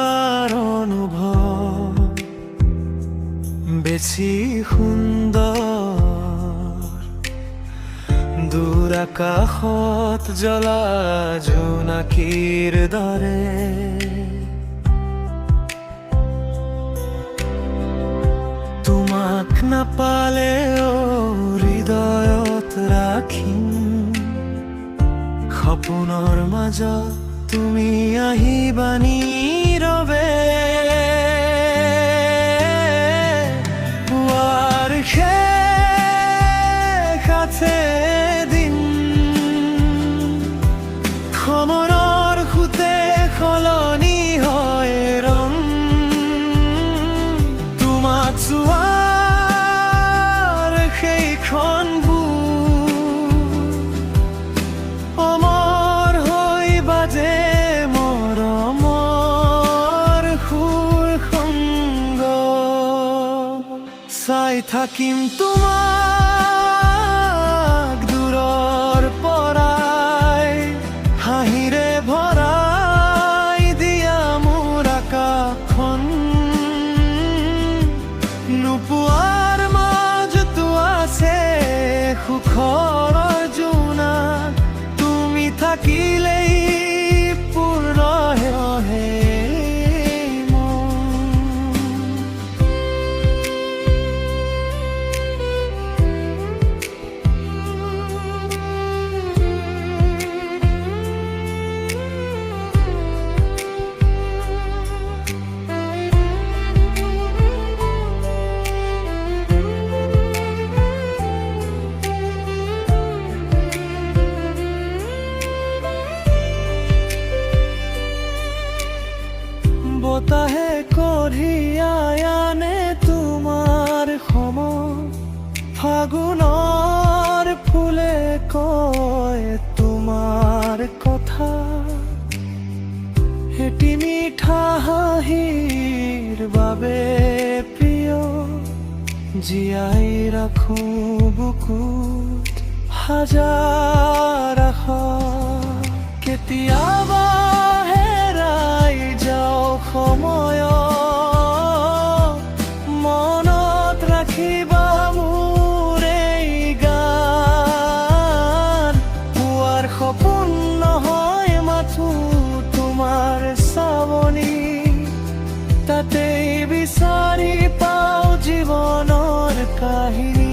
পোৱাৰ অনুভৱ বেছি সুন্দৰ। দূৰ আকাশত জ্বলা জোনাকীৰ দৰে তোমাক নাপালেও হৃদয়ত ৰাখিম। সপোনৰ মাজত তুমি আহিবা নীৰৱে। পুৱাৰ শেষ আছে দিন, সময়ৰ সোঁতে সলনি হয় ৰং। তোমাক চোৱাৰ সেইখন অমৰ হৈ বাজে মৰমৰ সুৰ সংগ। চাই থাকিম তোমাক দূৰৰ পৰাই, হাঁহিৰে ভৰাই দিয়া মোৰ আকাশখন। নোপোৱাৰ মাজতো আছে সুখৰ জোনা, তুমি থাকিলেই পূৰ্ণ হয় বতাহে কঢ়িয়াই আনে তোমাৰ সম। ফাগুনৰ ফুলে কয় তোমাৰ কথা। এটি মিঠা হাঁহিৰ বাবে প্ৰিয়, জীয়াই ৰাখো বুকুত হাজাৰ আশা। কেতিয়াবা হেৰাই যাওঁ সময়ত, মনত ৰাখিবা মোৰ এই গান। পুৱাৰ সপোন নহয় মাথো তোমাৰ চাৱনি, তাতেই বিচাৰি পাওঁ জীৱনৰ কাহিনী।